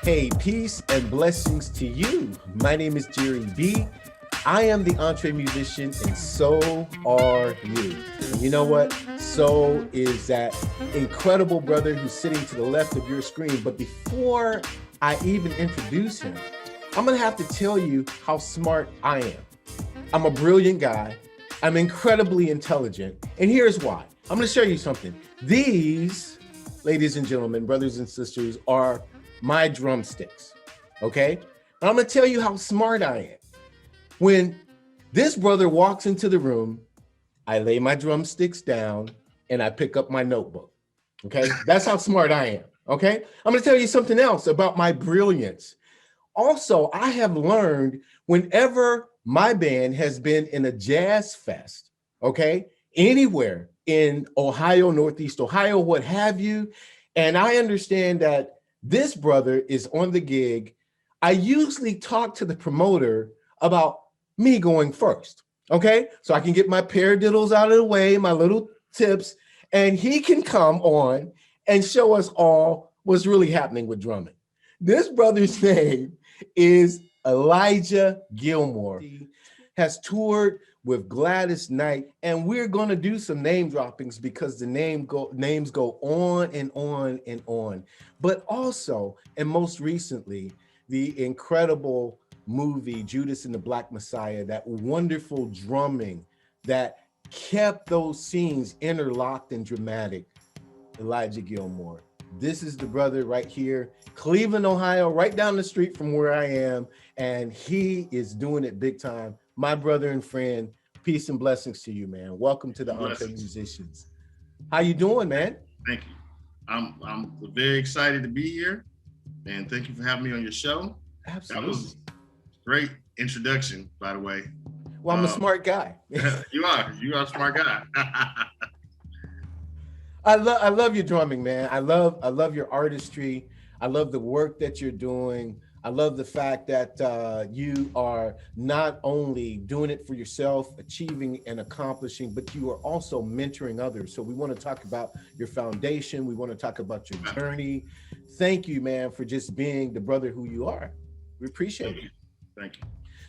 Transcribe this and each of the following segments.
Hey, peace and blessings to you. My name is Jere B. I am the Entre Musician, and so are you. And you know what? So is that incredible brother who's sitting to the left of your screen. But before I even introduce him, I'm going to have to tell you how smart I am. I'm a brilliant guy. I'm incredibly intelligent. And here's why. I'm going to show you something. These, ladies and gentlemen, brothers and sisters, are my drumsticks, okay? And I'm gonna tell you how smart I am. When this brother walks into the room, I lay my drumsticks down and I pick up my notebook, okay? That's how smart I am, okay? I'm gonna tell you something else about my brilliance. Also, I have learned whenever my band has been in a jazz fest, okay, anywhere in Ohio, Northeast Ohio, what have you, and I understand that this brother is on the gig, I usually talk to the promoter about me going first, okay? So I can get my paradiddles out of the way, my little tips, and he can come on and show us all what's really happening with drumming. This brother's name is Elijah Gilmore. He has toured with Gladys Knight, and we're going to do some name droppings because the names go on and on and on. But also, and most recently, the incredible movie Judas and the Black Messiah, that wonderful drumming that kept those scenes interlocked and dramatic. Elijah Gilmore. This is the brother right here, Cleveland, Ohio, right down the street from where I am, and he is doing it big time. My brother and friend, peace and blessings to you, man. Welcome to the Entre Musicians. How you doing, man? Thank you. I'm very excited to be here, and thank you for having me on your show. Absolutely. That was a great introduction, by the way. Well, I'm a smart guy. You are a smart guy. I love your drumming, man. I love your artistry. I love the work that you're doing. I love the fact that you are not only doing it for yourself, achieving and accomplishing, but you are also mentoring others. So we want to talk about your foundation. We want to talk about your journey. Thank you, man, for just being the brother who you are. We appreciate it. Thank you.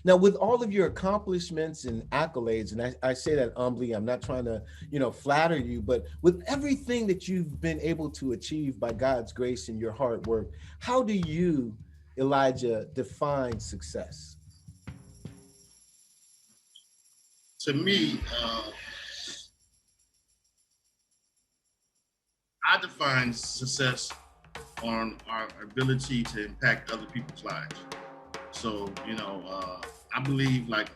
Now, with all of your accomplishments and accolades, and I say that humbly, I'm not trying to, flatter you, but with everything that you've been able to achieve by God's grace and your hard work, how do you, Elijah, define success? To me, I define success on our ability to impact other people's lives. So, I believe, like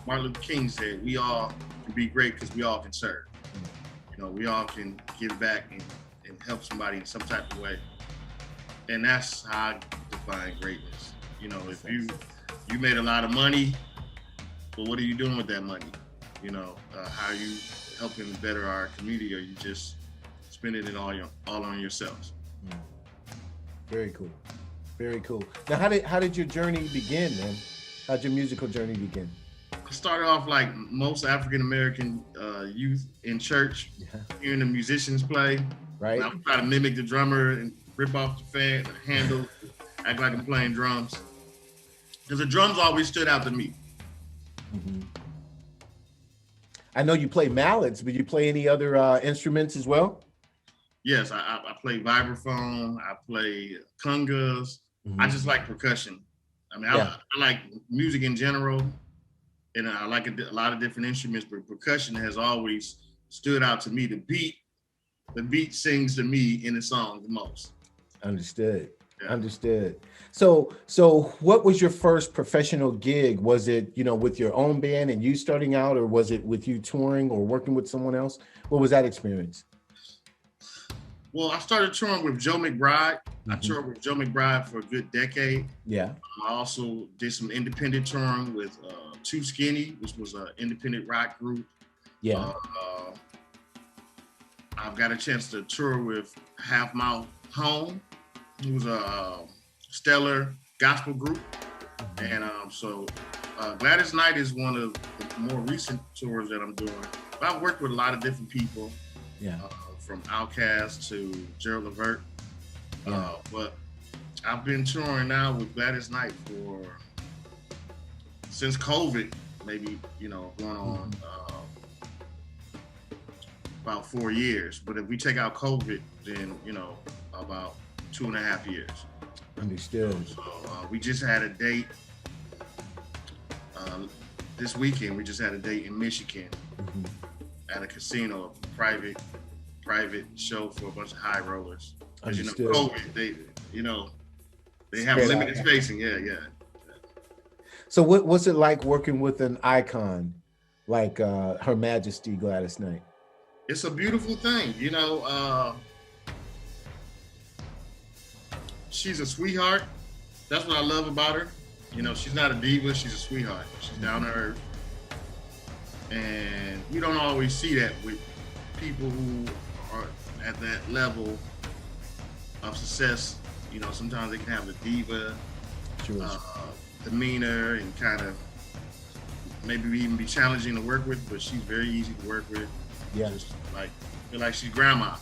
Martin Luther King said, we all can be great because we all can serve. We all can give back and help somebody in some type of way. And that's how I define greatness. If you made a lot of money, but what are you doing with that money? How are you helping better our community, or you just spending it all on yourselves? Very cool. Very cool. Now, how did your journey begin, man? How'd your musical journey begin? I started off like most African-American youth in church, hearing the musicians play. Right. I would try to mimic the drummer and rip off the handle, act like I'm playing drums. Because the drums always stood out to me. Mm-hmm. I know you play mallets, but you play any other instruments as well? Yes, I play vibraphone, I play congas. Mm-hmm. I just like percussion. I like music in general, and I like a lot of different instruments, but percussion has always stood out to me. The beat sings to me in the song the most. Understood. Yeah. Understood. So what was your first professional gig? Was it, with your own band and you starting out, or was it with you touring or working with someone else? What was that experience? Well, I started touring with Joe McBride. Mm-hmm. I toured with Joe McBride for a good decade. Yeah. I also did some independent touring with Too Skinny, which was an independent rock group. Yeah. I've got a chance to tour with Half Mile Home, who was a stellar gospel group. Mm-hmm. And Gladys Knight is one of the more recent tours that I'm doing. But I've worked with a lot of different people. Yeah. From Outkast to Gerald Levert. Yeah. But I've been touring now with Gladys Knight for since COVID, maybe going on about 4 years. But if we take out COVID, then about 2.5 years. Understood. So we just had a date this weekend. We just had a date in Michigan at a casino, a private show for a bunch of high rollers. As COVID, they have limited spacing. Yeah. So what's it like working with an icon like Her Majesty Gladys Knight? It's a beautiful thing, she's a sweetheart. That's what I love about her. She's not a diva, she's a sweetheart. She's down to earth. And you don't always see that with people who are at that level of success. Sometimes they can have the diva demeanor and kind of maybe even be challenging to work with, but she's very easy to work with. Yeah. Just feel like she's grandma.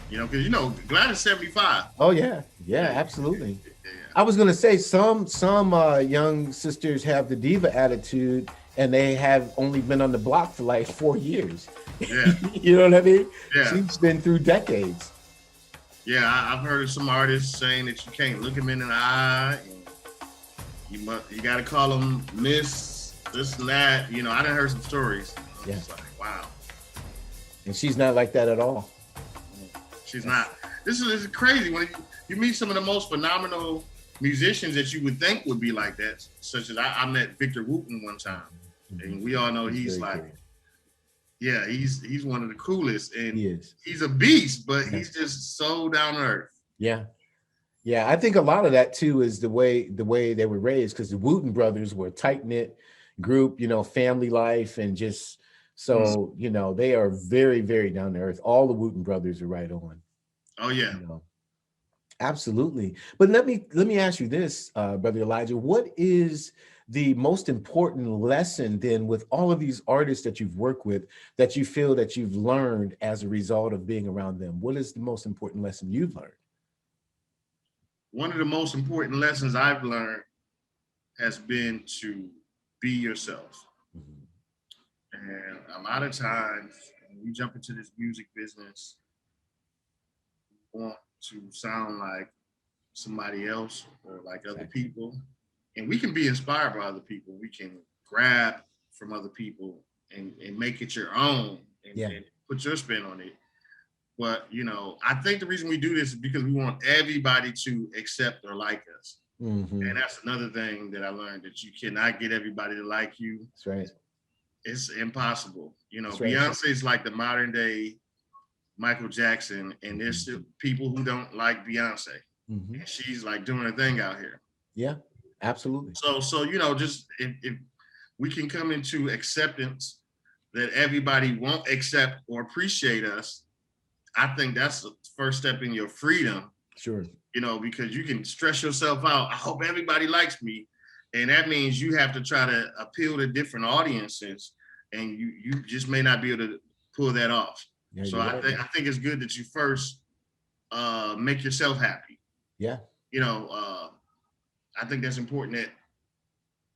Because Gladys 75. Oh yeah, absolutely. Yeah. I was gonna say some young sisters have the diva attitude, and they have only been on the block for like 4 years. Yeah. You know what I mean? Yeah. She's been through decades. Yeah, I've heard of some artists saying that you can't look them in the eye, and you got to call them Miss this and that. I done heard some stories. Yeah. It's like, wow. And she's not like that at all. She's not. This is crazy when you meet some of the most phenomenal musicians that you would think would be like that. Such as I met Victor Wooten one time, and we all know he's like, cool. Yeah, he's one of the coolest, and he's a beast, but he's just so down to earth. Yeah. I think a lot of that too is the way they were raised, because the Wooten brothers were a tight knit group, family life, and just. So, they are very, very down to earth. All the Wooten brothers are right on. Oh, yeah. Absolutely. But let me ask you this, Brother Elijah, what is the most important lesson then with all of these artists that you've worked with that you feel that you've learned as a result of being around them? What is the most important lesson you've learned? One of the most important lessons I've learned has been to be yourself. And a lot of times when we jump into this music business, we want to sound like somebody else or like other people. And we can be inspired by other people. We can grab from other people and make it your own and put your spin on it. But, I think the reason we do this is because we want everybody to accept or like us. And that's another thing that I learned, that you cannot get everybody to like you. That's right. It's impossible. That's right. Beyonce is like the modern day Michael Jackson, and there's still people who don't like Beyonce. And she's like doing her thing out here. Yeah, absolutely. So just if we can come into acceptance that everybody won't accept or appreciate us, I think that's the first step in your freedom. Sure. Because you can stress yourself out. I hope everybody likes me. And that means you have to try to appeal to different audiences, and you just may not be able to pull that off. Yeah, so I think it's good that you first make yourself happy. Yeah. I think that's important, that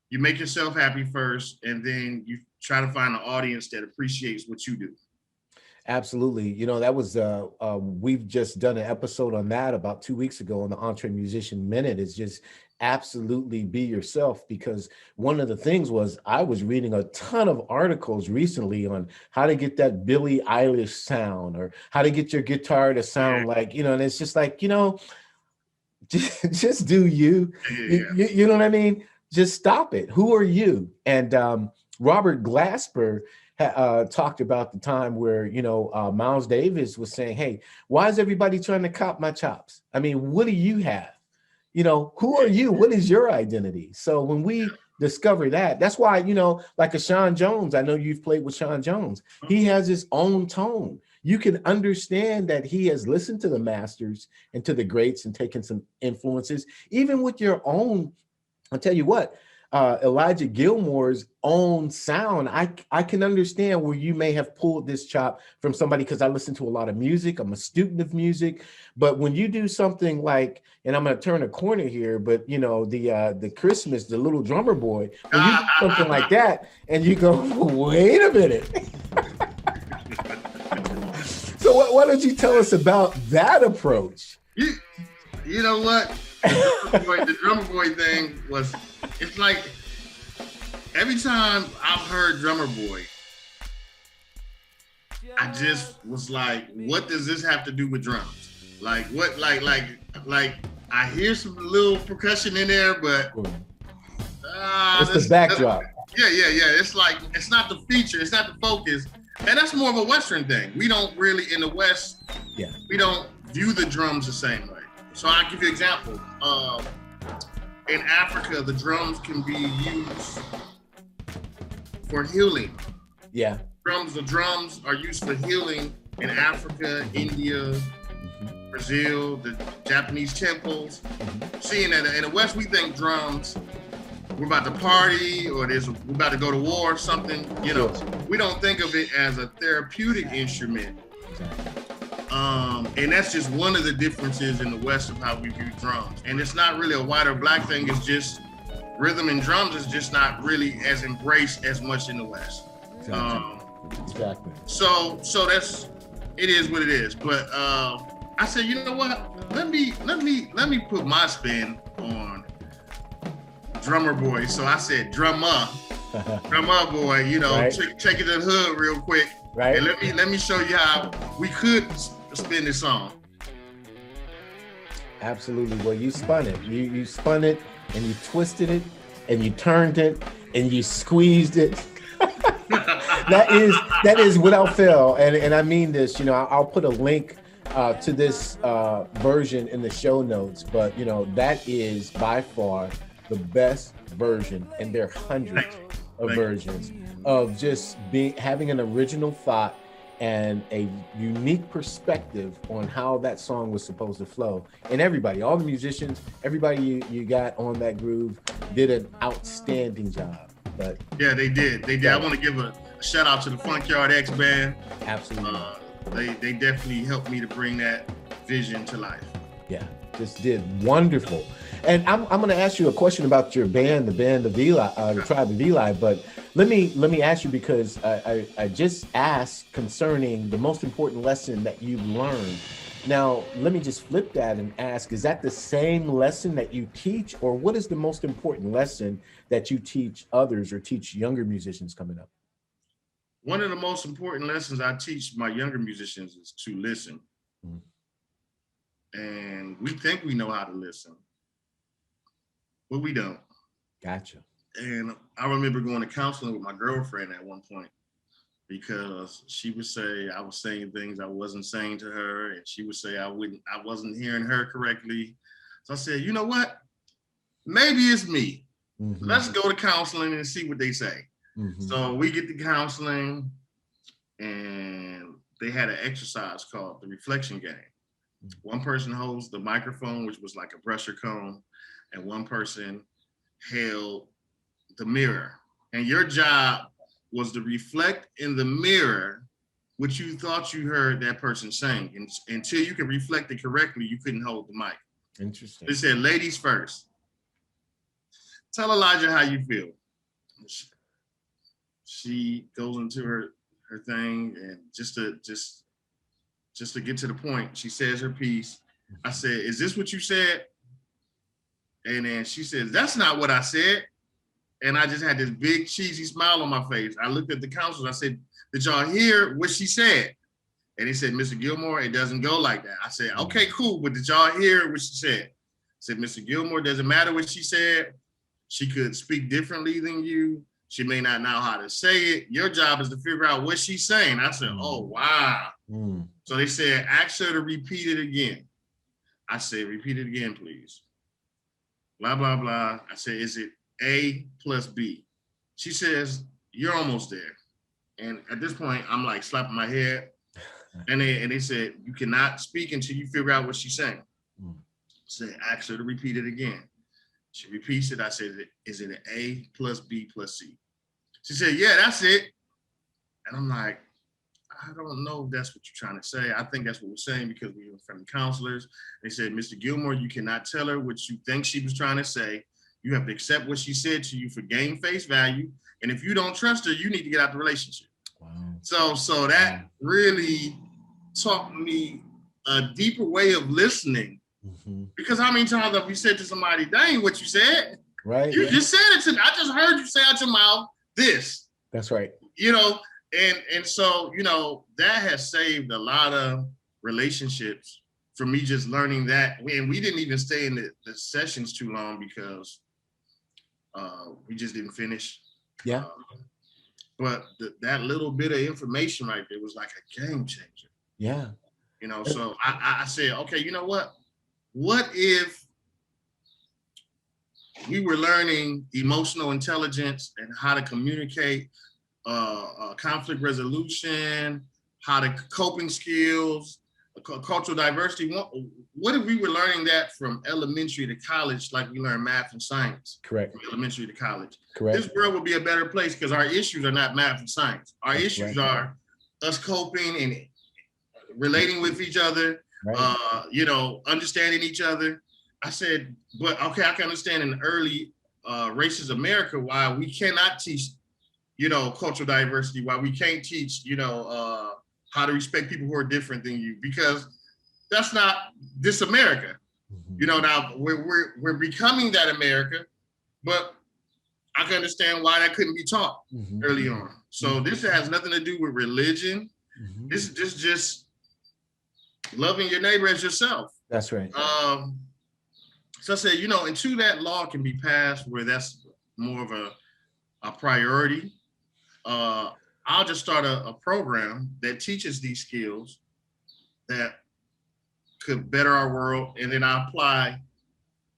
you make yourself happy first, and then you try to find an audience that appreciates what you do. Absolutely. That was, we've just done an episode on that about 2 weeks ago on the Entre Musician Minute. It's just absolutely be yourself, because one of the things was I was reading a ton of articles recently on how to get that Billie Eilish sound, or how to get your guitar to sound like, and it's just like, just do you. You know what I mean? Just stop it. Who are you? And Robert Glasper talked about the time where, Miles Davis was saying, hey, why is everybody trying to cop my chops? I mean, what do you have? Who are you? What is your identity? So when we discover that, that's why, like a Sean Jones, I know you've played with Sean Jones. He has his own tone. You can understand that he has listened to the masters and to the greats and taken some influences, even with your own. I'll tell you what, Elijah Gilmore's own sound, I can understand where you may have pulled this chop from somebody, because I listen to a lot of music. I'm a student of music. But when you do something like, and I'm going to turn a corner here, but you know, the Christmas, the little drummer boy, when you do something like that and you go, wait a minute. So why don't you tell us about that approach? You know what? The drummer boy thing was, it's like every time I've heard drummer boy, I just was like, what does this have to do with drums? Like what, like I hear some little percussion in there, but it's the backdrop. Yeah. It's like, it's not the feature, it's not the focus. And that's more of a Western thing. We don't really, in the West, we don't view the drums the same way. So I'll give you an example. In Africa, the drums can be used for healing. Yeah. The drums are used for healing in Africa, India, Brazil, the Japanese temples. Seeing that in the West, we think drums, we're about to party, or we're about to go to war or something. You know, we don't think of it as a therapeutic instrument. And that's just one of the differences in the West of how we view drums. And it's not really a white or black thing. It's just rhythm and drums is just not really as embraced as much in the West. Exactly. So that's, it is what it is. But I said, you know what? Let me put my spin on drummer boy. So I said drummer boy. You know, right. Check it to the hood real quick. Right. And let me show you how we could spin this song. Absolutely. Well, you spun it. You spun it, and you twisted it, and you turned it, and you squeezed it. that is without fail. And I mean this. You know, I'll put a link to this version in the show notes. But you know, that is by far the best version, and there are hundreds of versions of just having an original thought and a unique perspective on how that song was supposed to flow. And everybody, all the musicians, everybody you got on that groove did an outstanding job. But yeah, they did. I want to give a shout out to the Funkyard X band. Absolutely. They definitely helped me to bring that vision to life. Yeah, just did wonderful. And I'm going to ask you a question about your band, the band of Eli, the Tribe of Eli. But let me ask you, because I just asked concerning the most important lesson that you've learned. Now, let me just flip that and ask, is that the same lesson that you teach, or what is the most important lesson that you teach others or teach younger musicians coming up? One of the most important lessons I teach my younger musicians is to listen. And we think we know how to listen, but we don't. Gotcha. And I remember going to counseling with my girlfriend at one point, because she would say I was saying things I wasn't saying to her, and she would say I wasn't hearing her correctly. So I said, you know what? Maybe it's me. Let's go to counseling and see what they say. So we get to counseling, and they had an exercise called the reflection game. One person holds the microphone, which was like a pressure cone, and one person held the mirror. And your job was to reflect in the mirror what you thought you heard that person saying. And until you could reflect it correctly, you couldn't hold the mic. Interesting. They said, ladies first. Tell Elijah how you feel. She goes into her thing, and just to get to the point, she says her piece. I said, is this what you said? And then she says, that's not what I said. And I just had this big cheesy smile on my face. I looked at the counselors. I said, did y'all hear what she said? And he said, Mr. Gilmore, it doesn't go like that. I said, okay, cool. But did y'all hear what she said? I said, Mr. Gilmore, doesn't matter what she said. She could speak differently than you. She may not know how to say it. Your job is to figure out what she's saying. I said, oh, wow. So they said, ask her to repeat it again. I said, repeat it again, please. Blah, blah, blah. I said, is it A plus B? She says, you're almost there. And at this point, I'm like slapping my head. And they said, you cannot speak until you figure out what she's saying. I said, ask her to repeat it again. She repeats it. I said, is it an A plus B plus C? She said, yeah, that's it. And I'm like, I don't know if that's what you're trying to say. I think that's what we're saying because we were from counselors. They said, Mr. Gilmore, you cannot tell her what you think she was trying to say. You have to accept what she said to you for game face value. And if you don't trust her, you need to get out the relationship. Wow. So that really taught me a deeper way of listening. Mm-hmm. Because how many times have you said to somebody, that ain't what you said? Right. You just said it to me. I just heard you say out your mouth this. That's right. You know, and so, you know, that has saved a lot of relationships for me just learning that. And we didn't even stay in the sessions too long because we just didn't finish. Yeah. But that little bit of information right there was like a game changer. Yeah. You know, so I said, okay, you know what? What if we were learning emotional intelligence and how to communicate, conflict resolution, how to coping skills, cultural diversity? What if we were learning that from elementary to college, like we learn math and science? Correct. From elementary to college. Correct. This world would be a better place because our issues are not math and science. Our issues are us coping and relating with each other, you know, understanding each other. I said, but okay, I can understand in early racist America why we cannot teach, you know, cultural diversity, why we can't teach, you know, how to respect people who are different than you, because that's not this America. Mm-hmm. You know, now we're becoming that America, but I can understand why that couldn't be taught early on. So this has nothing to do with religion. Mm-hmm. This is just loving your neighbor as yourself. That's right. So I said, you know, until that law can be passed where that's more of a priority, I'll just start a program that teaches these skills that could better our world. And then I apply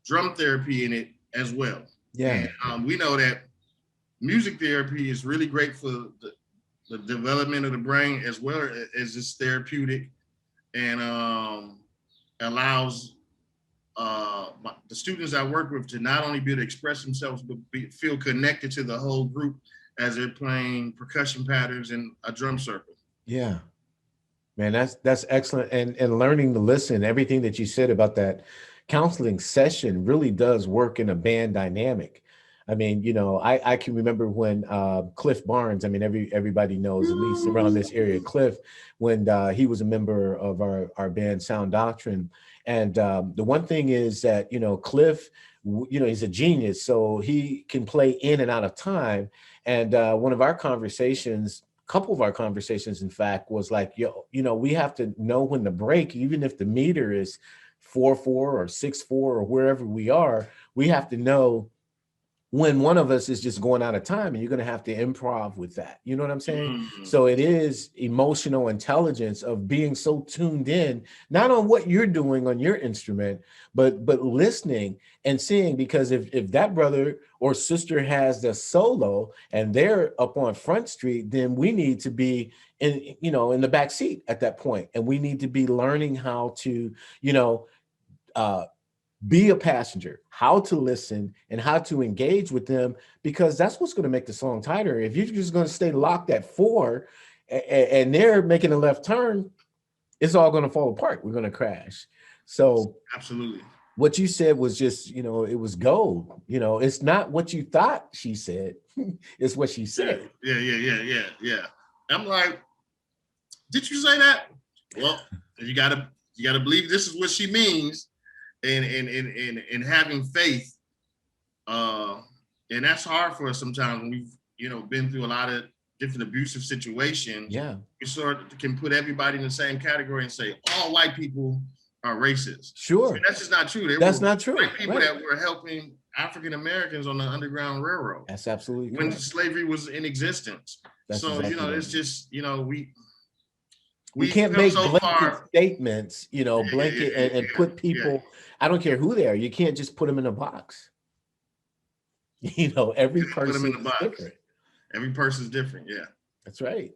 drum therapy in it as well. Yeah. And we know that music therapy is really great for the development of the brain as well as it's therapeutic and allows the students I work with to not only be able to express themselves, but feel connected to the whole group as they're playing percussion patterns in a drum circle. Yeah, man, that's excellent. And learning to listen, everything that you said about that counseling session really does work in a band dynamic. I mean, you know, I can remember when Cliff Barnes, I mean, everybody knows, at least around this area, Cliff, when he was a member of our band Sound Doctrine. And the one thing is that, you know, Cliff, you know, he's a genius, so he can play in and out of time. And one of our conversations, couple of our conversations, in fact, was like, yo, you know, we have to know when to break, even if the meter is 4/4 or 6/4 or wherever we are, we have to know when one of us is just going out of time, and you're going to have to improv with that. You know what I'm saying? Mm-hmm. So it is emotional intelligence of being so tuned in, not on what you're doing on your instrument, but listening and seeing, because if that brother or sister has the solo and they're up on Front Street, then we need to be in, you know, in the back seat at that point. And we need to be learning how to, you know, be a passenger, how to listen and how to engage with them, because that's what's going to make the song tighter. If you're just going to stay locked at 4 and they're making a left turn, it's all going to fall apart. We're going to crash. So absolutely. What you said was just, you know, it was gold. You know, it's not what you thought she said. It's what she said. Yeah. I'm like, did you say that? Well, you gotta believe this is what she means. And having faith, and that's hard for us sometimes when we've, you know, been through a lot of different abusive situations. Yeah, we sort of can put everybody in the same category and say all white people are racist. Sure, and that's just not true. That's not true. White people that were helping African Americans on the Underground Railroad. That's absolutely when correct. Slavery was in existence. That's so exactly, you know, right. It's just, you know, we can't make so blanket statements, you know, and put people. Yeah. I don't care who they are. You can't just put them in a box. You know, every person is different. Every person's different. Yeah, that's right.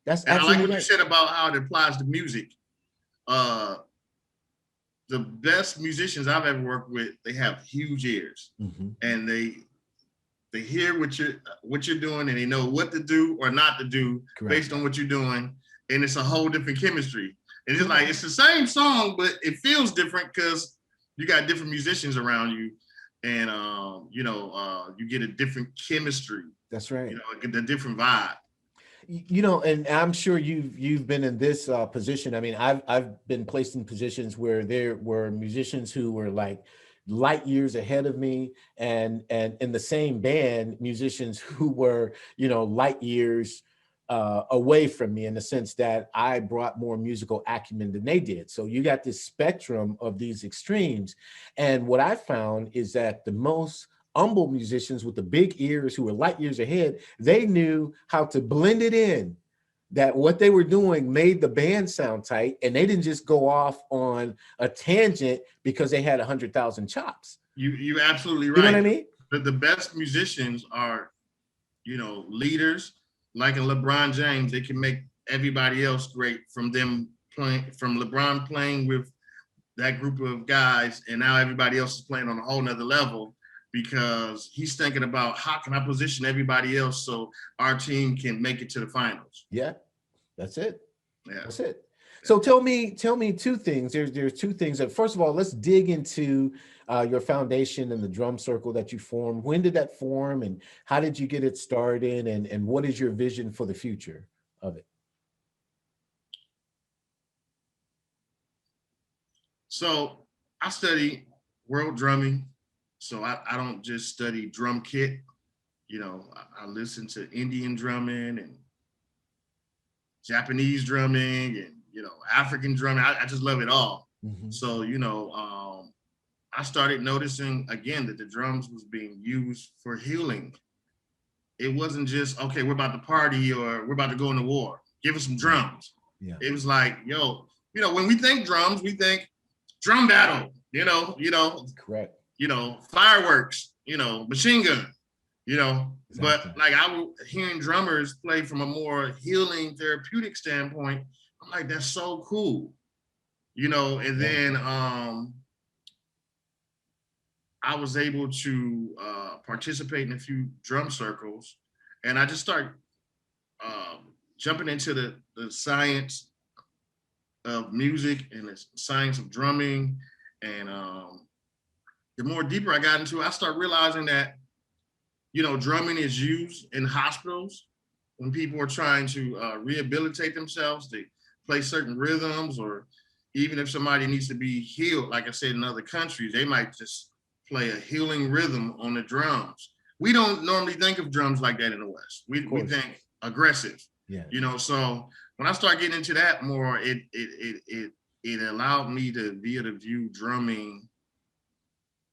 That's and I like what you said about how it applies to music. the best musicians I've ever worked with, they have huge ears, and they hear what you're doing, and they know what to do or not to do based on what you're doing, and it's a whole different chemistry. And it's like it's the same song, but it feels different because you got different musicians around you, and you get a different chemistry. That's right. You know, get a different vibe. You know, and I'm sure you've been in this position. I mean, I've been placed in positions where there were musicians who were like light years ahead of me, and in the same band, musicians who were, you know, light years away from me, in the sense that I brought more musical acumen than they did. So you got this spectrum of these extremes, and what I found is that the most humble musicians with the big ears who were light years ahead, they knew how to blend it in, that what they were doing made the band sound tight, and they didn't just go off on a tangent because they had 100,000 chops. You absolutely right. You know what I mean? The best musicians are, you know, leaders. Like in LeBron James, they can make everybody else great from LeBron playing with that group of guys, and now everybody else is playing on a whole nother level, because he's thinking about how can I position everybody else so our team can make it to the finals. Yeah, that's it. Yeah. That's it. So tell me two things. There's two things. That first of all, let's dig into your foundation and the drum circle that you formed. When did that form, and how did you get it started, and what is your vision for the future of it? So I study world drumming. So I don't just study drum kit. You know, I listen to Indian drumming and Japanese drumming and, you know, African drumming. I just love it all. So, you know, I started noticing again that the drums was being used for healing. It wasn't just, okay, we're about to party or we're about to go into war. Give us some drums. Yeah. It was like, yo, you know, when we think drums, we think drum battle, you know. Correct. You know, fireworks, you know, machine gun, you know, exactly. But like I was hearing drummers play from a more healing therapeutic standpoint. I'm like, that's so cool, you know. And then I was able to participate in a few drum circles, and I just started jumping into the science of music and the science of drumming. And the more deeper I got into it, I started realizing that, you know, drumming is used in hospitals when people are trying to rehabilitate themselves. They play certain rhythms, or even if somebody needs to be healed, like I said, in other countries, they might just play a healing rhythm on the drums. We don't normally think of drums like that in the West. We think aggressive, you know. So when I started getting into that more, it allowed me to be able to view drumming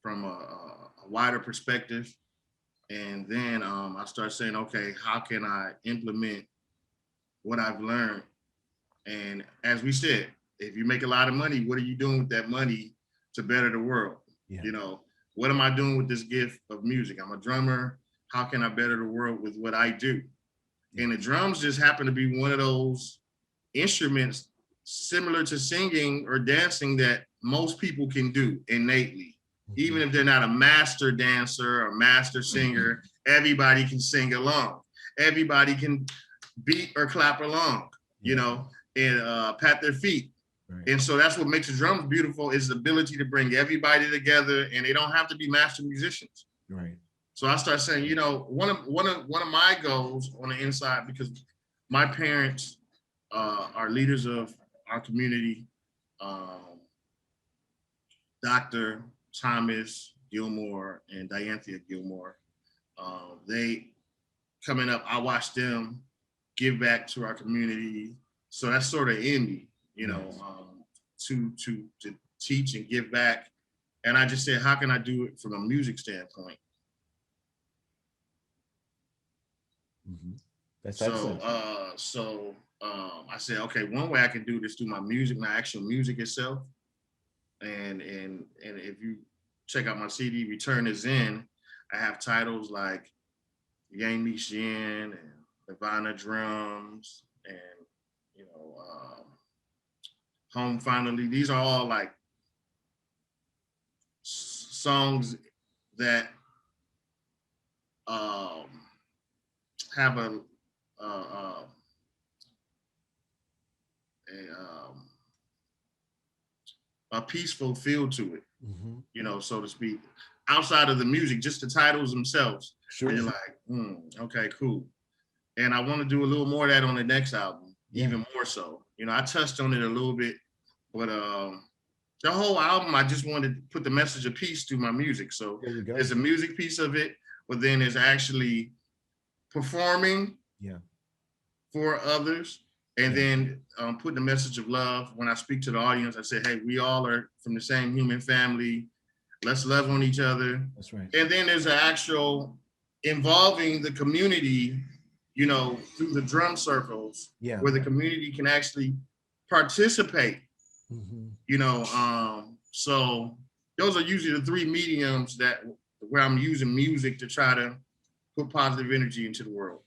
from a wider perspective. And then I started saying, okay, how can I implement what I've learned? And as we said, if you make a lot of money, what are you doing with that money to better the world? Yeah. You know, what am I doing with this gift of music? I'm a drummer. How can I better the world with what I do? Yeah. And the drums just happen to be one of those instruments similar to singing or dancing that most people can do innately. Even if they're not a master dancer or master singer, everybody can sing along. Everybody can beat or clap along, you know, and pat their feet. Right. And so that's what makes the drums beautiful, is the ability to bring everybody together, and they don't have to be master musicians. Right. So I started saying, you know, one of my goals on the inside, because my parents are leaders of our community, Dr. Thomas Gilmore and Dianthea Gilmore. They coming up, I watched them give back to our community. So that's sort of in me, you know, to teach and give back. And I just said, how can I do it from a music standpoint? That's excellent. So I said, okay, one way I can do this through my music, my actual music itself. And if you check out my CD, Return is In, I have titles like Yang Meets Yin and Nirvana Drums and, you know, Home Finally. These are all like songs that have a peaceful feel to it, so to speak. Outside of the music, just the titles themselves. Sure. And you're like, okay, cool. And I want to do a little more of that on the next album, even more so. I touched on it a little bit, but the whole album, I just wanted to put the message of peace through my music. So there's a music piece of it, but then there's actually performing for others. And then putting the message of love. When I speak to the audience, I say, hey, we all are from the same human family. Let's love on each other. That's right. And then there's an actual involving the community, through the drum circles, where the community can actually participate. So those are usually the three mediums where I'm using music to try to put positive energy into the world.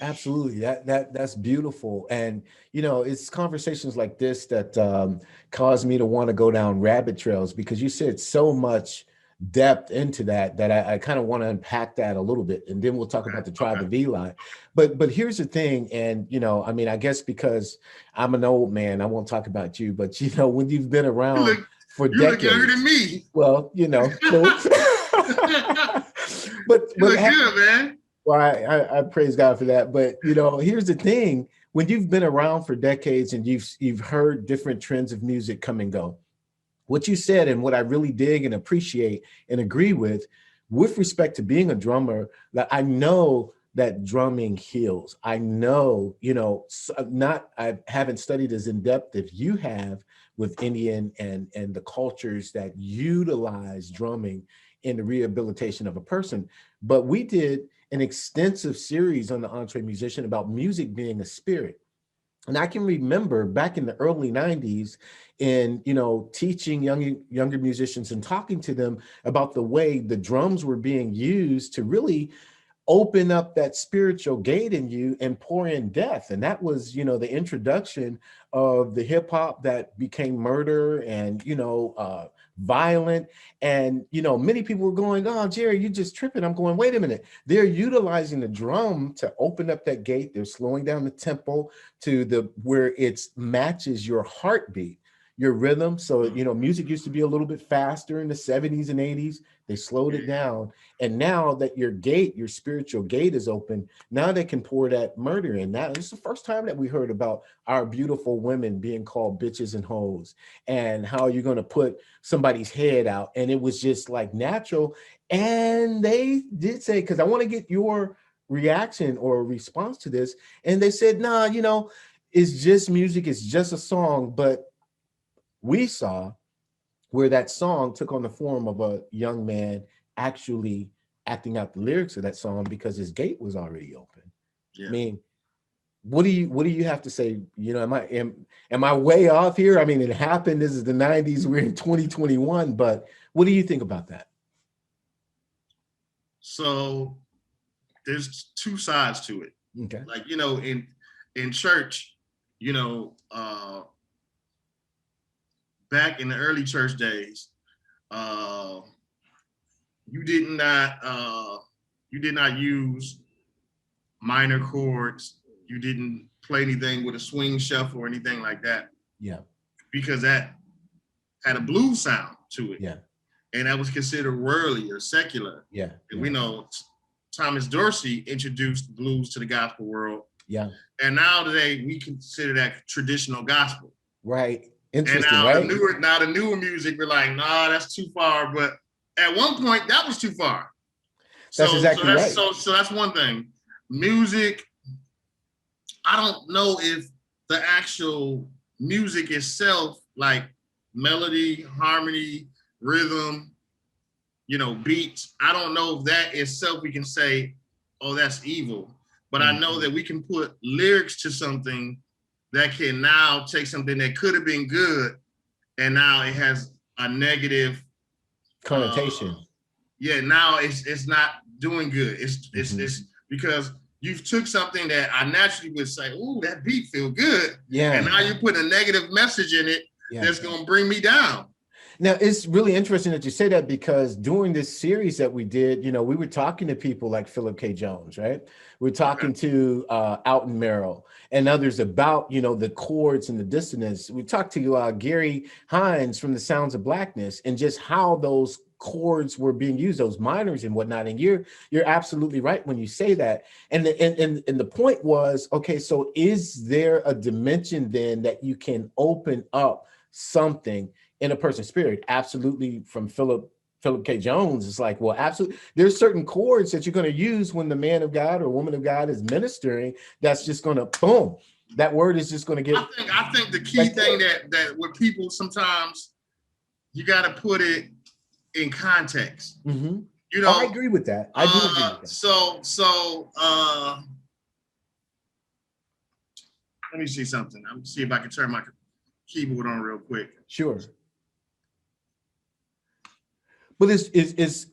Absolutely. That's beautiful. And, it's conversations like this that cause me to want to go down rabbit trails, because you said so much depth into that I kind of want to unpack that a little bit. And then we'll talk about the Tribe of Eli. But here's the thing. And, I guess because I'm an old man, I won't talk about you, but, when you've been around for decades. You look younger than me. Well, close. but you look good, man. Well, I praise God for that. But, here's the thing. When you've been around for decades and you've heard different trends of music come and go, what you said and what I really dig and appreciate and agree with respect to being a drummer, that I know that drumming heals. I know, I haven't studied as in depth as you have with Indian and the cultures that utilize drumming in the rehabilitation of a person. But we did an extensive series on the Entre Musician about music being a spirit. And I can remember back in the early 90s in, teaching younger musicians and talking to them about the way the drums were being used to really open up that spiritual gate in you and pour in death. And that was, the introduction of the hip hop that became murder and, violent. And, many people were going, oh, Jerry, you're just tripping. I'm going, wait a minute. They're utilizing the drum to open up that gate. They're slowing down the tempo to where it matches your heartbeat, your rhythm. So, music used to be a little bit faster in the 70s and 80s. They slowed it down. And now that your spiritual gate is open, now they can pour that murder in. Now, it's the first time that we heard about our beautiful women being called bitches and hoes, and how you're going to put somebody's head out. And it was just like natural. And they did say, because I want to get your reaction or response to this. And they said, nah, it's just music. It's just a song. But we saw where that song took on the form of a young man actually acting out the lyrics of that song because his gate was already open. I mean, what do you have to say? Am I way off here? I mean, it happened. This is the 90s. We're in 2021, but what do you think about that? So there's two sides to it. Okay. Like, in church, back in the early church days, you did not use minor chords. You didn't play anything with a swing shuffle or anything like that. Yeah. Because that had a blues sound to it. Yeah. And that was considered worldly or secular. Yeah. And we know Thomas Dorsey introduced blues to the gospel world. Yeah. And now today we consider that traditional gospel. Right. Interesting, and now, right? The newer music, we're like, nah, that's too far. But at one point, that was too far. That's exactly right. So that's one thing. Music, I don't know if the actual music itself, like melody, harmony, rhythm, beats, I don't know if that itself we can say, oh, that's evil. But I know that we can put lyrics to something that can now take something that could have been good, and now it has a negative connotation. Now it's not doing good. It's because you've took something that I naturally would say, "Ooh, that beat feel good," and now you put a negative message in it that's gonna bring me down. Now, it's really interesting that you say that, because during this series that we did, we were talking to people like Philip K. Jones, right? We're Okay. talking to Alton Merrill and others about, the chords and the dissonance. We talked to Gary Hines from the Sounds of Blackness, and just how those chords were being used, those minors and whatnot. And you're absolutely right when you say that. And the point was, okay, so is there a dimension then that you can open up something in a person's spirit? Absolutely. From Philip K. Jones, it's like, well, absolutely. There's certain chords that you're going to use when the man of God or woman of God is ministering. That's just going to boom. That word is just going to get. I think the key thing that with people, sometimes you got to put it in context. Mm-hmm. I agree with that. I do agree with that. So let me see something. I'm see if I can turn my keyboard on real quick. Sure. But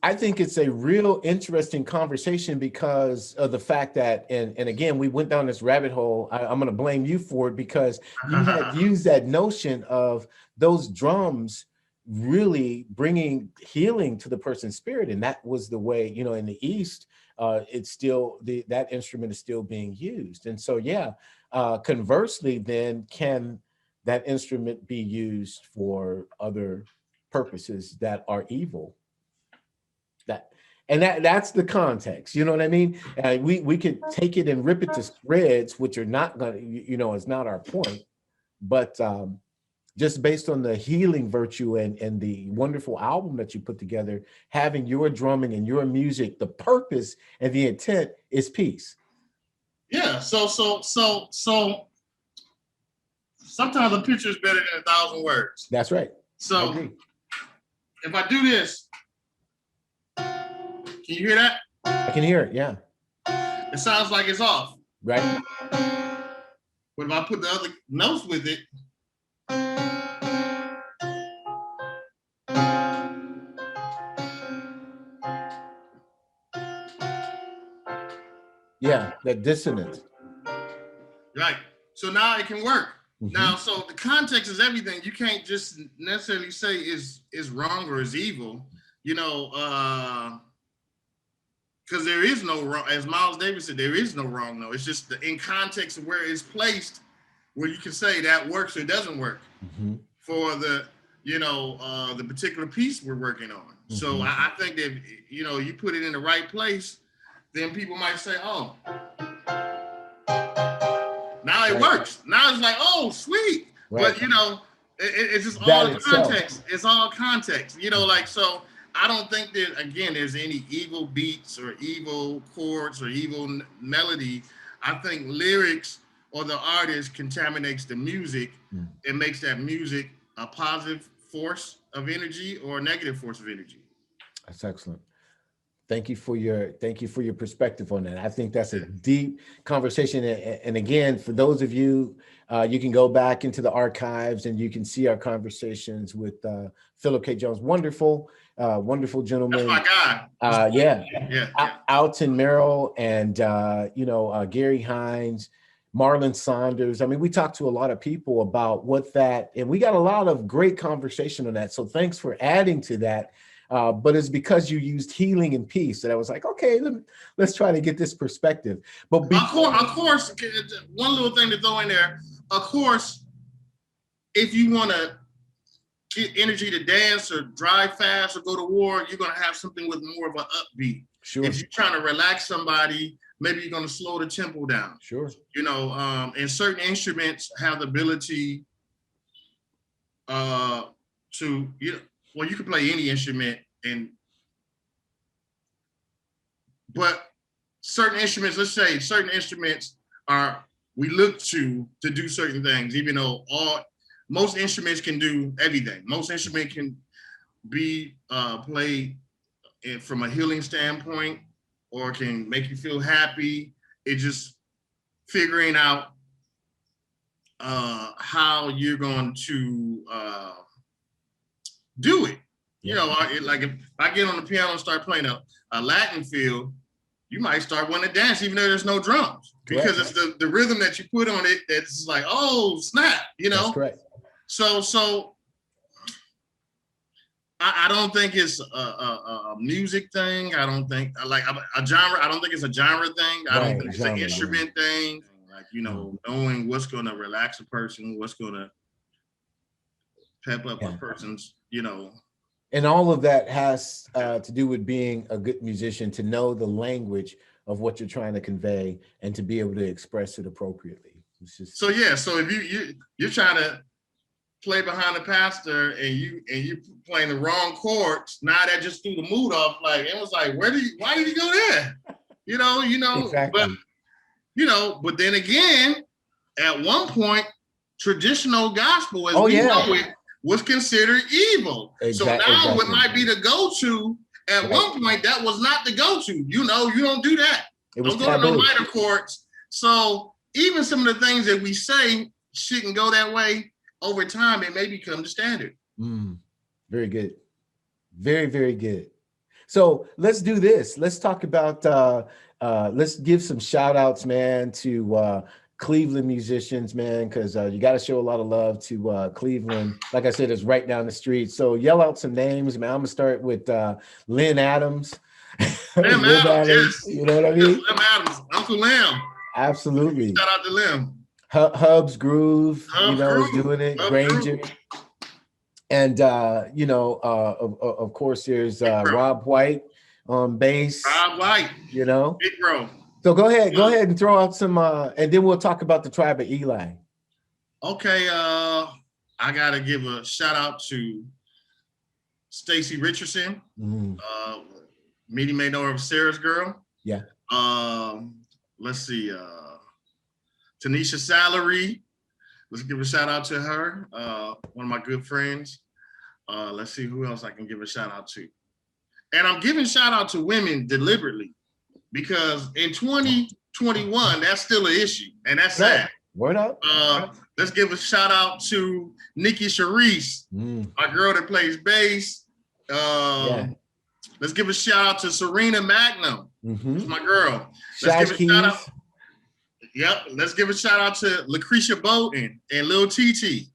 I think it's a real interesting conversation, because of the fact that, and again, we went down this rabbit hole. I'm going to blame you for it, because you had used that notion of those drums really bringing healing to the person's spirit. And that was the way, in the East, it's still, that instrument is still being used. And so, conversely, then, can that instrument be used for other purposes that are evil? That's the context, you know what I mean? We could take it and rip it to shreds, which are not gonna, is not our point. But just based on the healing virtue and the wonderful album that you put together, having your drumming and your music, the purpose and the intent is peace. Yeah. So sometimes a picture is better than 1,000 words. That's right. So if I do this, can you hear that? I can hear it. Yeah. It sounds like it's off. Right. But if I put the other notes with it, yeah, that dissonance. Right. So now it can work. Mm-hmm. Now, so the context is everything. You can't just necessarily say is wrong or is evil, because there is no wrong. As Miles Davis said, there is no wrong. No, it's just in context of where it's placed, where you can say that works or doesn't work for the the particular piece we're working on. Mm-hmm. So I think that you put it in the right place, then people might say, oh, now it works. Now it's like, oh, sweet. Right. But it's just all context. It's all context. So I don't think that, again, there's any evil beats or evil chords or evil melody. I think lyrics or the artist contaminates the music and makes that music a positive force of energy or a negative force of energy. That's excellent. Thank you for your perspective on that. I think that's a deep conversation. And again, for those of you, you can go back into the archives and you can see our conversations with Philip K. Jones. Wonderful gentleman. That's my guy. Alton Merrill and Gary Hines, Marlon Saunders. I mean, we talked to a lot of people about what that, and we got a lot of great conversation on that. So thanks for adding to that. But it's because you used healing and peace that I was like, okay, let's try to get this perspective. But of course, one little thing to throw in there. Of course, if you want to get energy to dance or drive fast or go to war, you're going to have something with more of an upbeat. Sure. If you're trying to relax somebody, maybe you're going to slow the tempo down. Sure. And certain instruments have the ability to, well, you can play any instrument, but certain instruments, let's say certain instruments we look to do certain things, even though most instruments can do everything. Most instruments can be played from a healing standpoint or can make you feel happy. It's just figuring out how you're going to do it. Like if I get on the piano and start playing a Latin feel, you might start wanting to dance even though there's no drums, because it's the rhythm that you put on it that's like, oh, snap, That's correct. So I don't think it's a music thing. I don't think like a genre. I don't think it's a genre thing. I don't think it's an instrument thing. Like, knowing what's going to relax a person, what's going to pep up a person's, And all of that has to do with being a good musician, to know the language of what you're trying to convey and to be able to express it appropriately. It's just... So if you're trying to play behind the pastor and you playing the wrong chords, now that just threw the mood off. Like, it was like, why did you go there? Exactly. But then again, at one point, traditional gospel, as we know it, was considered evil. So now it might be the go-to. At one point, that was not the go-to. You don't do that. Don't go to no minor chords. So even some of the things that we say shouldn't go that way. Over time, it may become the standard. Very good. Very, very good. So let's do this. Let's talk about, let's give some shout outs, man, to Cleveland musicians, man, because you got to show a lot of love to Cleveland. Like I said, it's right down the street. So yell out some names, man. I'm going to start with Lynn Adams. Lynn Adams, yes. You know what I mean? Lynn Adams, Uncle Lim. Absolutely. Shout out to Lim. Hub's Groove, is doing it. Granger. And, of course, there's Rob White on bass. Rob White. Big bro. So go ahead and throw out some, and then we'll talk about the Tribe of Eli. Okay, I got to give a shout out to Stacy Richardson. Many may know her as Sarah's Girl. Yeah. Let's see. Tanisha Salary, let's give a shout out to her. One of my good friends. Let's see who else I can give a shout out to. And I'm giving shout out to women deliberately because in 2021, that's still an issue. And that's sad. Word up. Let's give a shout out to Nikki Charisse, my girl that plays bass. Let's give a shout out to Serena Magnum. That's my girl. Let's give a shout out. Yep. Let's give a shout out to Lucretia Bolton and Lil TT.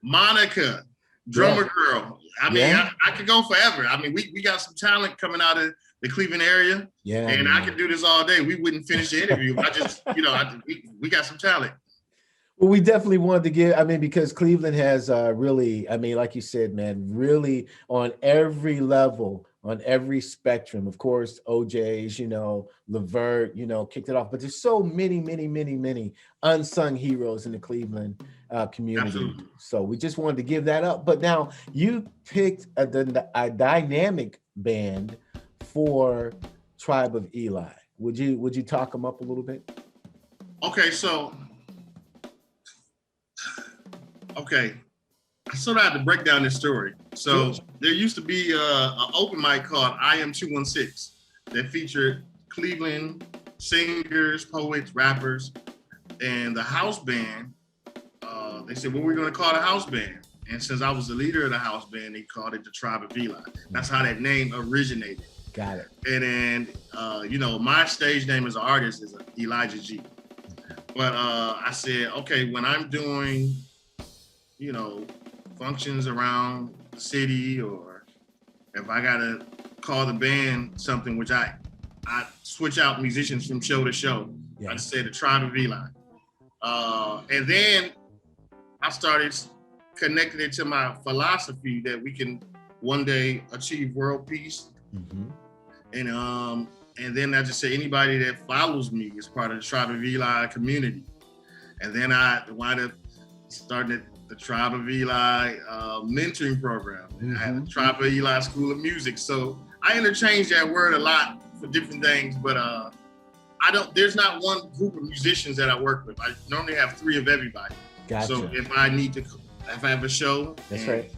Monica, drummer girl. I mean, I could go forever. I mean, we got some talent coming out of the Cleveland area. Yeah. And I could do this all day. We wouldn't finish the interview. I just, we got some talent. Well, we definitely wanted to give, because Cleveland has really, like you said, man, really on every level, on every spectrum. Of course, OJ's, Levert, kicked it off. But there's so many, many, many, many unsung heroes in the Cleveland community. Absolutely. So we just wanted to give that up. But now you picked a dynamic band for Tribe of Eli. Would you talk them up a little bit? Okay, so I sort of had to break down this story. So there used to be an open mic called I Am 216 that featured Cleveland singers, poets, rappers, and the house band. They said, what we're going to call the house band. And since I was the leader of the house band, they called it the Tribe of Eli. That's how that name originated. Got it. And then, my stage name as an artist is Elijah G. But I said, okay, when I'm doing functions around the city, or if I gotta call the band something, which I switch out musicians from show to show. Yeah. I said the Tribe of Eli. And then I started connecting it to my philosophy that we can one day achieve world peace. And then I just said anybody that follows me is part of the Tribe of Eli community. And then I wound up starting the Tribe of Eli mentoring program. I had the Tribe of Eli School of Music. So I interchange that word a lot for different things, but there's not one group of musicians that I work with. I normally have 3 of everybody. Gotcha. So if I have a show, that's right.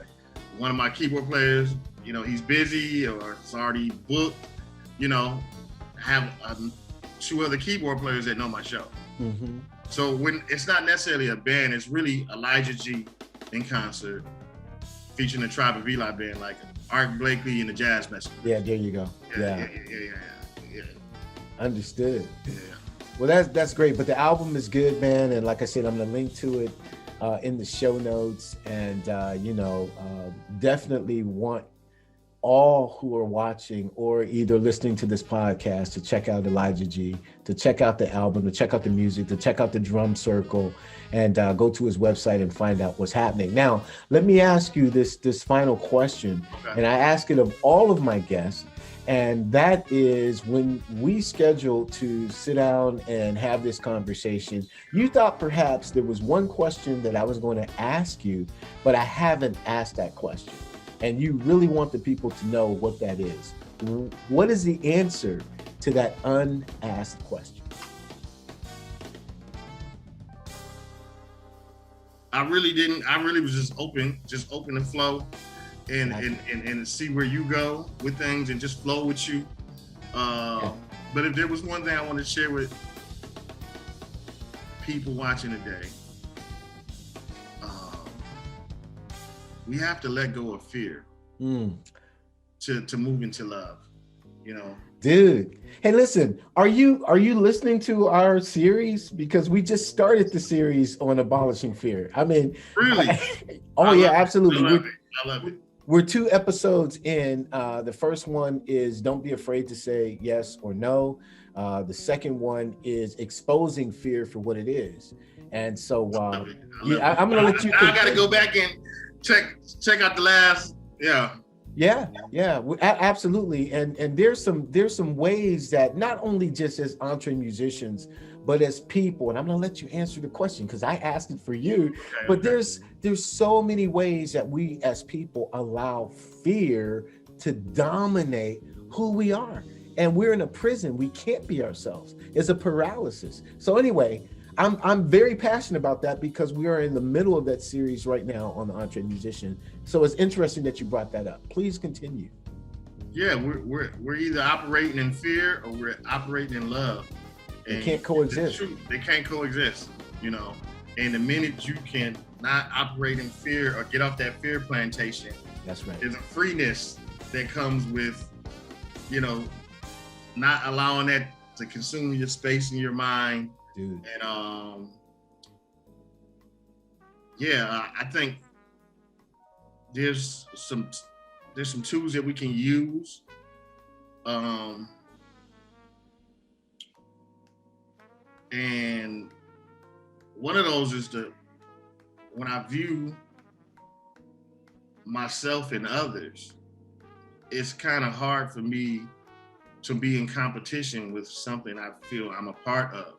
One of my keyboard players, he's busy or it's already booked, have 2 other keyboard players that know my show. So when it's not necessarily a band, it's really Elijah G in concert, featuring the Tribe of Eli band, like Art Blakely and the Jazz Messenger. Yeah, there you go. Yeah. Understood. Yeah. Well, that's great. But the album is good, man. And like I said, I'm gonna link to it in the show notes, and definitely want all who are watching or either listening to this podcast to check out Elijah G, to check out the album, to check out the music, to check out the drum circle, and go to his website and find out what's happening. Now, let me ask you this final question, and I ask it of all of my guests, and that is, when we scheduled to sit down and have this conversation, you thought perhaps there was one question that I was going to ask you, but I haven't asked that question. And you really want the people to know what that is. What is the answer to that unasked question? I really didn't. I really was just open to flow and see where you go with things and just flow with you. But if there was one thing I want to share with people watching today, we have to let go of fear to move into love, Dude, hey, listen, are you listening to our series? Because we just started the series on abolishing fear. I mean, really? Absolutely. I love it. We're 2 episodes in. The first one is Don't Be Afraid to Say Yes or No. The second one is exposing fear for what it is. And so I'm going to let you. I got to go back and check out the last. Yeah, absolutely. And there's some ways that not only just as Entre musicians, but as people, and I'm gonna let you answer the question because I asked it for you, but there's so many ways that we as people allow fear to dominate who we are. And we're in a prison. We can't be ourselves. It's a paralysis. So anyway, I'm very passionate about that because we are in the middle of that series right now on the Entre Musician. So it's interesting that you brought that up. Please continue. Yeah, we're either operating in fear or we're operating in love. They can't coexist. They can't coexist, And the minute you can not operate in fear or get off that fear plantation, that's right. There's a freeness that comes with, not allowing that to consume your space in your mind. Dude. And I think there's some tools that we can use. And one of those is when I view myself and others, it's kind of hard for me to be in competition with something I feel I'm a part of.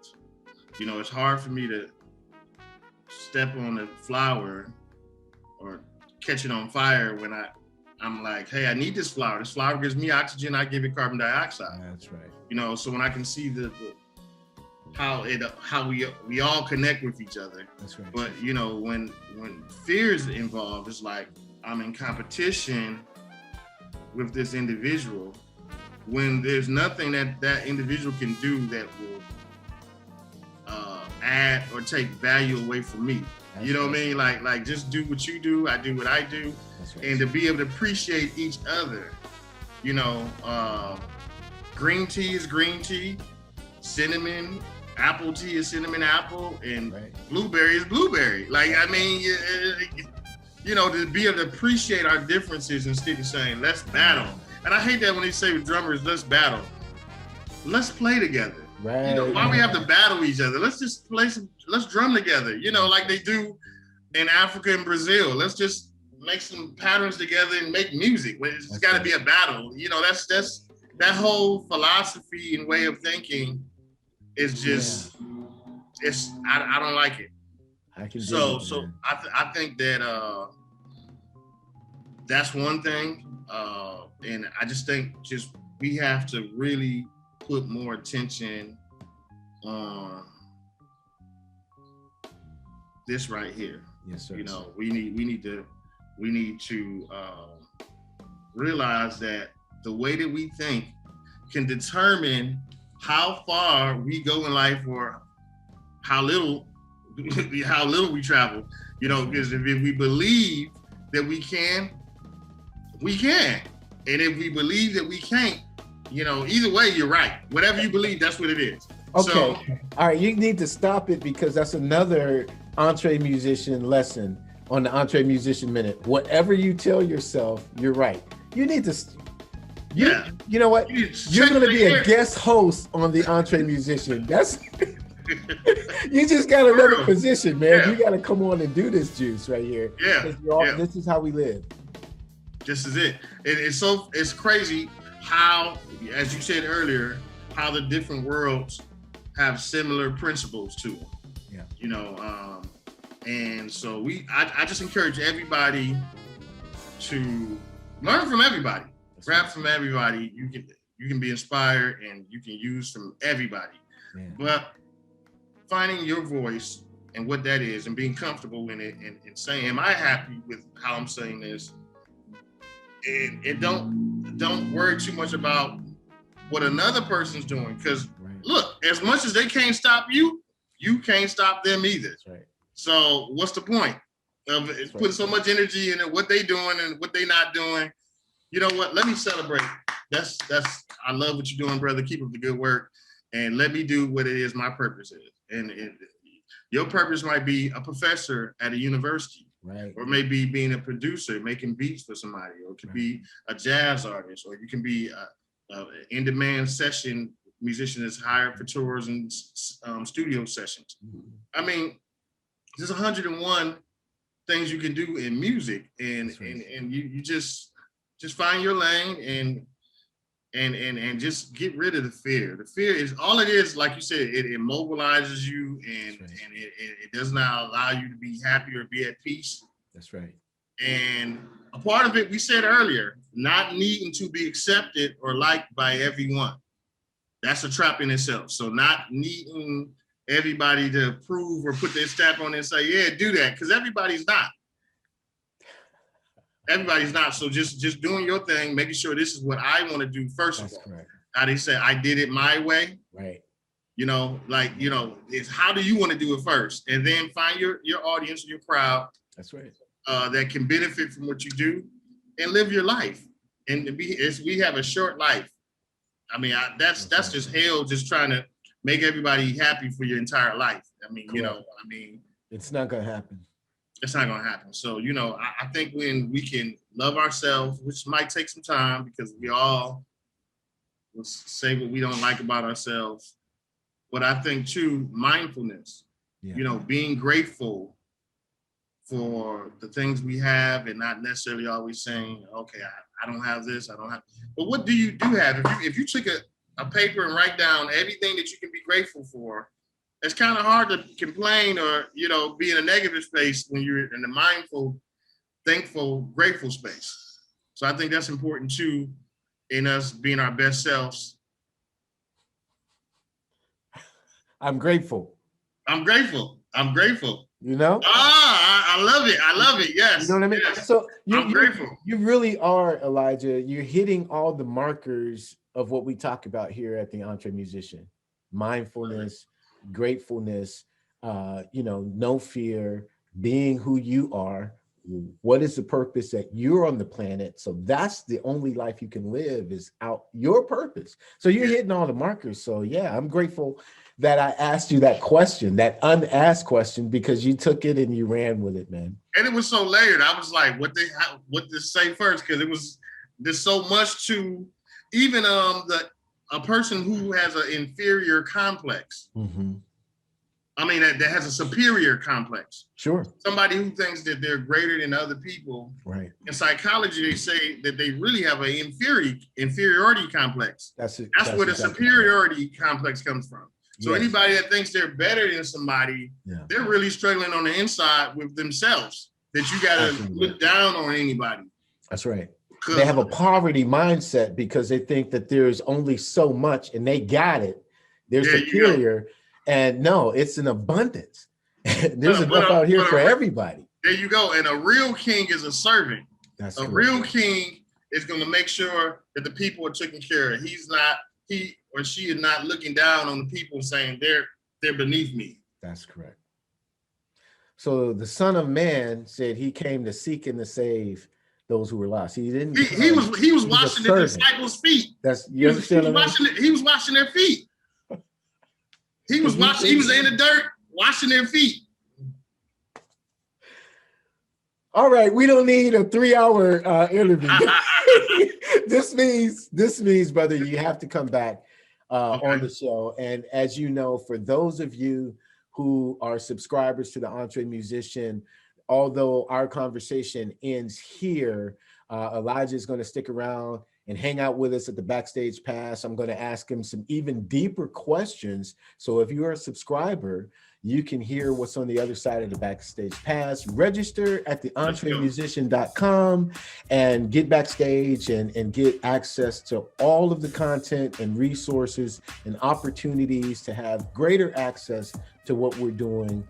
It's hard for me to step on a flower or catch it on fire when I'm like, hey, I need this flower. This flower gives me oxygen, I give it carbon dioxide. That's right. So when I can see how we all connect with each other. That's right. But when fear is involved, it's like I'm in competition with this individual when there's nothing that individual can do that will add or take value away from me. That's what I mean? Like just do what you do, I do what I do. That's right. And to be able to appreciate each other. Green tea is green tea, cinnamon, apple tea is cinnamon apple, and blueberry is blueberry. To be able to appreciate our differences instead of saying, let's battle. And I hate that when they say with drummers, let's battle. Let's play together. Right. Why we have to battle each other? Let's just let's drum together, like they do in Africa and Brazil. Let's just make some patterns together and make music. It's got to be a battle. That's that whole philosophy and way of thinking is just, I don't like it. I think that that's one thing. And I just think we have to really put more attention on this right here. Yes, sir. We need to realize that the way that we think can determine how far we go in life or how little we travel. Because if we believe that we can. And if we believe that we can't, either way, you're right. Whatever you believe, that's what it is. Okay. All right. You need to stop it because that's another Entre Musician lesson on the Entre Musician Minute. Whatever you tell yourself, you're right. You need to. You know what? You're going to be a guest host on the Entre Musician. That's. You just got another position, man. You got to come on and do this juice right here. This is how we live. This is it. It's crazy how, as you said earlier, how the different worlds have similar principles to them. Yeah. You know, and so I just encourage everybody to learn from everybody, grab from everybody. You can be inspired and you can use from everybody. Yeah. But finding your voice and what that is and being comfortable in it and saying, am I happy with how I'm saying this? And don't worry too much about what another person's doing. Because look, as much as they can't stop you, you can't stop them either. That's right. So what's the point of putting so much energy into what they doing and what they not doing? You know what? Let me celebrate. That's I love what you're doing, brother. Keep up the good work. And let me do what it is my purpose is. And your purpose might be a professor at a university, right? Or maybe being a producer, making beats for somebody, or it could be a jazz artist, or you can be a in-demand session musician that's hired for tours and studio sessions. Mm-hmm. I mean, there's 101 things you can do in music, and you just find your lane and just get rid of the fear. The fear is all it is, like you said, it immobilizes you and it does not allow you to be happy or be at peace. That's right. And a part of it, we said earlier, not needing to be accepted or liked by everyone. That's a trap in itself. So not needing everybody to approve or put their stamp on it and say, yeah, do that, because everybody's not. Everybody's not. So just doing your thing, making sure this is what I want to do first of all. Correct. How they say, I did it my way. Right. You know, like, you know, it's how do you want to do it first? And then find your audience, your crowd. That's right. That can benefit from what you do and live your life. And we have a short life. I mean, that's just hell, just trying to make everybody happy for your entire life. I mean, you know, it's not going to happen. It's not going to happen. So, you know, I think when we can love ourselves, which might take some time because we all will say what we don't like about ourselves. But I think too, mindfulness, you know, being grateful for the things we have and not necessarily always saying, okay, I don't have this, I don't have. But what do you have? If you took a paper and write down everything that you can be grateful for, it's kind of hard to complain or, you know, be in a negative space when you're in the mindful, thankful, grateful space. So I think that's important too, in us being our best selves. I'm grateful. You know? I love it. I love it. Yes. You know what I mean? Yes. So I'm grateful. You really are, Elijah. You're hitting all the markers of what we talk about here at the Entre Musician. Mindfulness, gratefulness, you know, no fear, being who you are. What is the purpose that you're on the planet? So that's the only life you can live, is out your purpose. So you're hitting all the markers. So yeah, I'm grateful that I asked you that question, that unasked question, because you took it and you ran with it, man. And it was so layered. I was like, what to say first? Because there's so much to even a person who has an inferior complex. Mm-hmm. I mean, that has a superior complex. Sure. Somebody who thinks that they're greater than other people. Right. In psychology, they say that they really have an inferiority complex. That's where the superiority complex comes from. So anybody that thinks they're better than somebody, they're really struggling on the inside with themselves, that you got to look down on anybody. That's right. They have a poverty mindset because they think that there's only so much and they got it. They're superior. And no, it's an abundance. There's enough out here for everybody. There you go. And a real king is a servant. That's a real king is going to make sure that the people are taken care of. He or she is not looking down on the people saying they're beneath me. That's correct. So the Son of Man said he came to seek and to save those who were lost. He didn't. He was washing the disciples' feet. He was washing their feet. He was in the dirt washing their feet. All right, we don't need a 3-hour interview. This means, brother, you have to come back on the show. And as you know, for those of you who are subscribers to the Entre Musician, although our conversation ends here, Elijah is going to stick around and hang out with us at the Backstage Pass. I'm going to ask him some even deeper questions. So if you're a subscriber, you can hear what's on the other side of the Backstage Pass. Register at the entremusician.com and get backstage and get access to all of the content and resources and opportunities to have greater access to what we're doing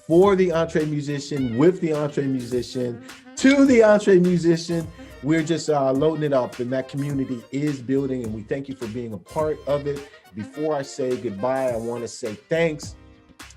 for the Entre Musician, with the Entre Musician, to the Entre Musician. We're just loading it up, and that community is building, and we thank you for being a part of it. Before I say goodbye, I want to say thanks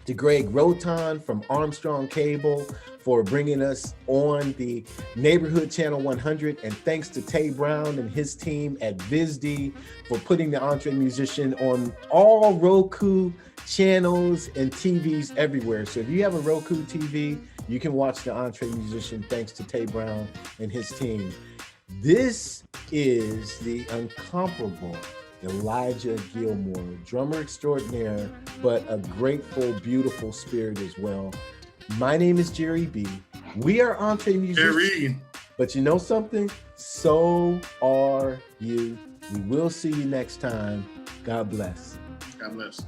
to Greg Roton from Armstrong Cable for bringing us on the Neighborhood Channel 100. And thanks to Tay Brown and his team at VizD for putting the Entre Musician on all Roku channels and TVs everywhere. So if you have a Roku TV, you can watch the Entre Musician thanks to Tay Brown and his team. This is the incomparable Elijah Gilmore, drummer extraordinaire, but a grateful, beautiful spirit as well. My name is Jere B. We are Entre Musicians, but you know something? So are you. We will see you next time. God bless. God bless.